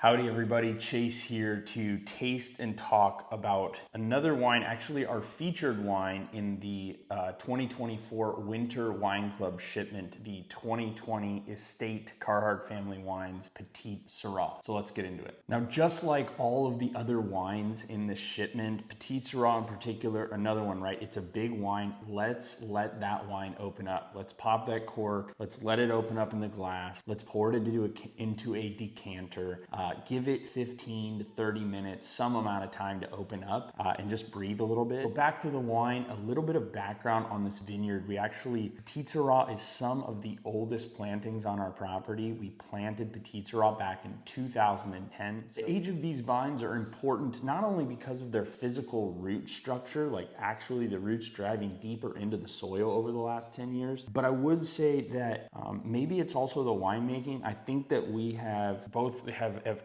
Howdy everybody, Chase here to taste and talk about another wine, actually our featured wine in the 2024 Winter Wine Club Shipment, the 2020 Estate Carhartt Family Wines Petite Sirah. So let's get into it. Now, just like all of the other wines in this shipment, Petite Sirah in particular, another one, right? It's a big wine. Let's let that wine open up. Let's pop that cork. Let's let it open up in the glass. Let's pour it into a decanter. Give it 15 to 30 minutes, some amount of time to open up and just breathe a little bit. So back to the wine, a little bit of background on this vineyard. Petite Sirah is some of the oldest plantings on our property. We planted Petite Sirah back in 2010. The age of these vines are important not only because of their physical root structure, like actually the roots driving deeper into the soil over the last 10 years, but I would say that maybe it's also the winemaking. I think that we have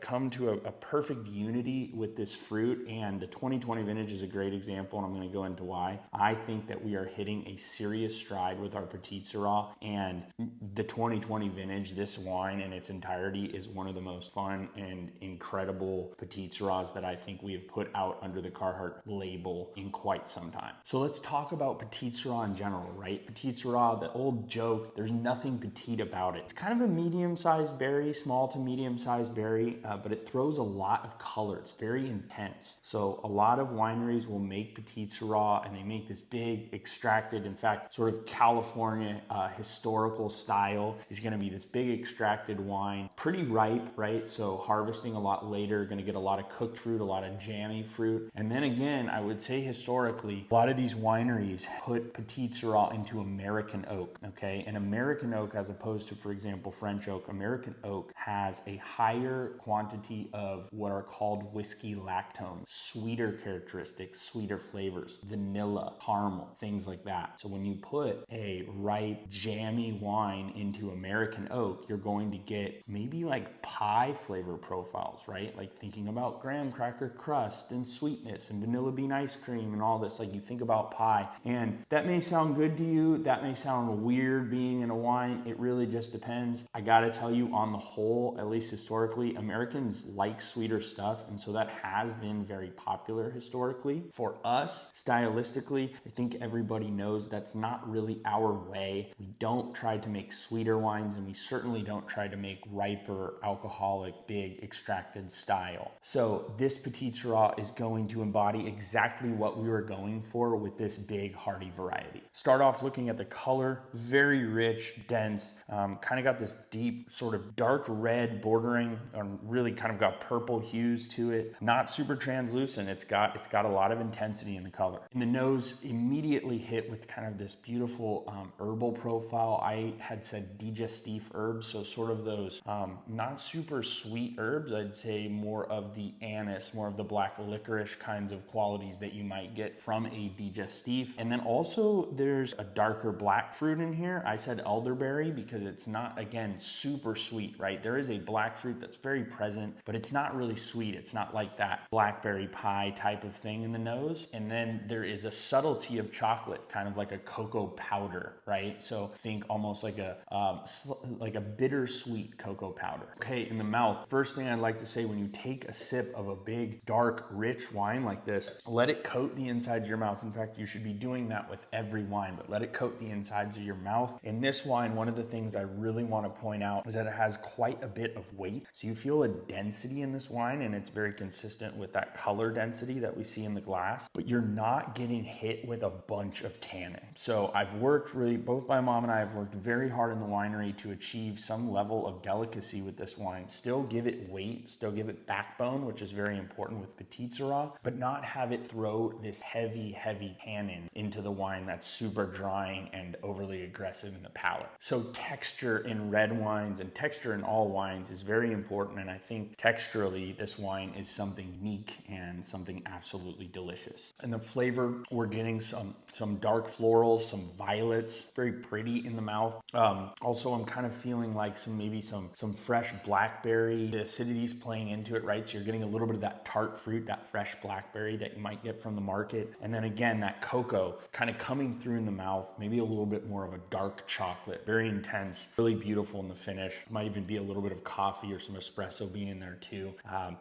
come to a perfect unity with this fruit, and the 2020 vintage is a great example, and I'm going to go into why. I think that we are hitting a serious stride with our Petite Sirah, and the 2020 vintage, this wine in its entirety, is one of the most fun and incredible Petite Sirahs that I think we have put out under the Carhartt label in quite some time. So let's talk about Petite Sirah in general, right? Petite Sirah, the old joke, there's nothing petite about it. It's kind of a medium-sized berry, small to medium-sized berry, but it throws a lot of color. It's very intense. So a lot of wineries will make Petite Sirah, and they make this big extracted, in fact, sort of California historical style is going to be this big extracted wine, pretty ripe, right? So harvesting a lot later, going to get a lot of cooked fruit, a lot of jammy fruit. And then again, I would say historically, a lot of these wineries put Petite Sirah into American oak, okay? And American oak, as opposed to, for example, French oak, American oak has a higher quantity of what are called whiskey lactones, sweeter characteristics, sweeter flavors, vanilla, caramel, things like that. So when you put a ripe, jammy wine into American oak, you're going to get maybe like pie flavor profiles, right? Like thinking about graham cracker crust and sweetness and vanilla bean ice cream and all this, like you think about pie. And that may sound good to you, that may sound weird being in a wine, it really just depends. I gotta tell you, on the whole, at least historically, Americans like sweeter stuff, and so that has been very popular historically. For us, stylistically, I think everybody knows that's not really our way. We don't try to make sweeter wines, and we certainly don't try to make riper, alcoholic, big, extracted style. So this Petite Sirah is going to embody exactly what we were going for with this big, hearty variety. Start off looking at the color, very rich, dense, kind of got this deep, sort of dark red bordering on really kind of got purple hues to it. Not super translucent. It's got a lot of intensity in the color. And the nose immediately hit with kind of this beautiful herbal profile. I had said digestif herbs, so sort of those not super sweet herbs. I'd say more of the anise, more of the black licorice kinds of qualities that you might get from a digestif. And then also there's a darker black fruit in here. I said elderberry because it's not, again, super sweet, right? There is a black fruit that's very present, but it's not really sweet. It's not like that blackberry pie type of thing in the nose. And then there is a subtlety of chocolate, kind of like a cocoa powder, right? So think almost like a bittersweet cocoa powder. Okay, in the mouth, first thing I'd like to say, when you take a sip of a big, dark, rich wine like this, let it coat the insides of your mouth. In fact, you should be doing that with every wine, but let it coat the insides of your mouth. In this wine, one of the things I really want to point out is that it has quite a bit of weight. So you feel a density in this wine, and it's very consistent with that color density that we see in the glass, but you're not getting hit with a bunch of tannin. So I've worked really, both my mom and I have worked very hard in the winery to achieve some level of delicacy with this wine. Still give it weight, still give it backbone, which is very important with Petite Sirah, but not have it throw this heavy tannin into the wine that's super drying and overly aggressive in the palate. So texture in red wines and texture in all wines is very important, and I think texturally this wine is something unique and something absolutely delicious. And the flavor, we're getting some dark florals, some violets, very pretty in the mouth. Also, I'm kind of feeling like some fresh blackberry. The acidity's playing into it, right? So you're getting a little bit of that tart fruit, that fresh blackberry that you might get from the market. And then again, that cocoa kind of coming through in the mouth, maybe a little bit more of a dark chocolate, very intense, really beautiful in the finish. Might even be a little bit of coffee or some espresso being in there too.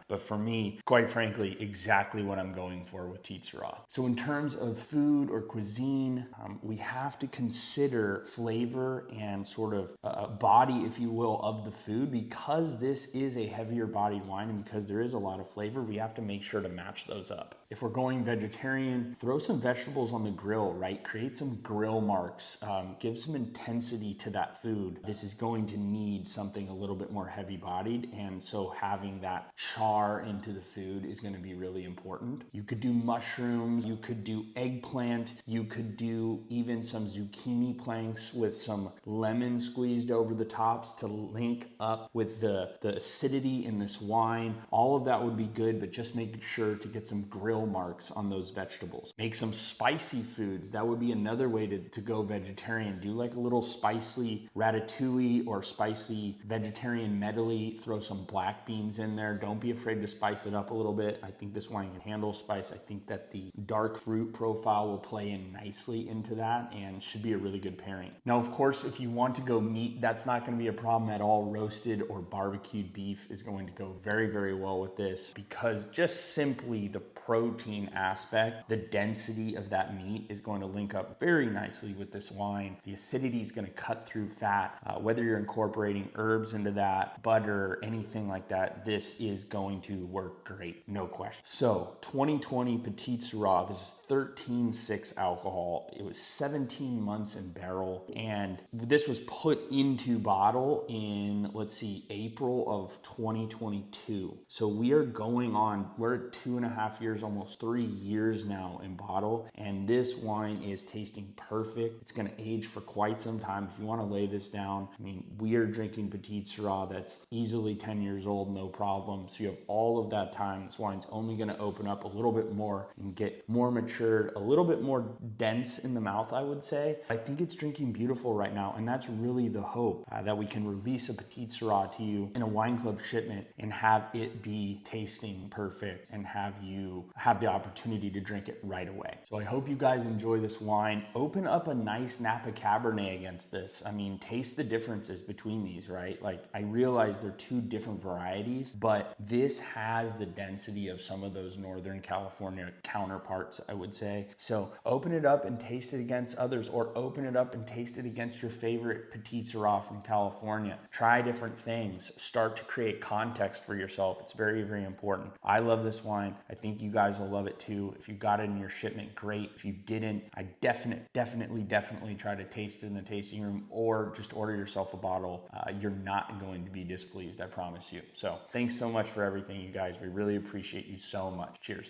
But for me, quite frankly, exactly what I'm going for with Petite Sirah. So in terms of food or cuisine, we have to consider flavor and sort of body, if you will, of the food. Because this is a heavier bodied wine and because there is a lot of flavor, we have to make sure to match those up. If we're going vegetarian, throw some vegetables on the grill, right? Create some grill marks, give some intensity to that food. This is going to need something a little bit more heavy bodied, and so having that char into the food is going to be really important. You could do mushrooms, you could do eggplant, you could do even some zucchini planks with some lemon squeezed over the tops to link up with the acidity in this wine. All of that would be good, but just make sure to get some grill marks on those vegetables. Make some spicy foods. That would be another way to go vegetarian. Do like a little spicy ratatouille or spicy vegetarian medley. Throw some black beans in there. Don't be afraid to spice it up a little bit. I think this wine can handle spice. I think that the dark fruit profile will play in nicely into that and should be a really good pairing. Now, of course, if you want to go meat, that's not going to be a problem at all. Roasted or barbecued beef is going to go very, very well with this, because just simply the protein aspect, the density of that meat is going to link up very nicely with this wine. The acidity is going to cut through fat. Whether you're incorporating herbs into that, butter, anything like that, this is going to work great, no question. So 2020 Petite Sirah, this is 13.6 alcohol. It was 17 months in barrel, and this was put into bottle in, let's see, April of 2022. So we are going on, we're at 2.5 years, almost 3 years now in bottle, and this wine is tasting perfect. It's going to age for quite some time. If you want to lay this down, I mean, we are drinking Petite Sirah that's easily 10 years old, no problem. So you have all of that time. This wine's only going to open up a little bit more and get more matured, a little bit more dense in the mouth, I would say. I think it's drinking beautiful right now, and that's really the hope, that we can release a Petite Sirah to you in a wine club shipment and have it be tasting perfect and have you have the opportunity to drink it right away. So I hope you guys enjoy this wine. Open up a nice Napa Cabernet against this. I mean, taste the differences between these, right? Like, I realize they're two different varieties, but this has the density of some of those Northern California counterparts, I would say. So open it up and taste it against others, or open it up and taste it against your favorite Petite Sirah from California. Try different things. Start to create context for yourself. It's very, very important. I love this wine. I think you guys will love it too. If you got it in your shipment, great. If you didn't, I definitely try to taste it in the tasting room, or just order yourself a bottle. You're not going to be displeased, I promise you. So thanks so much for everything, you guys. We really appreciate you so much. Cheers.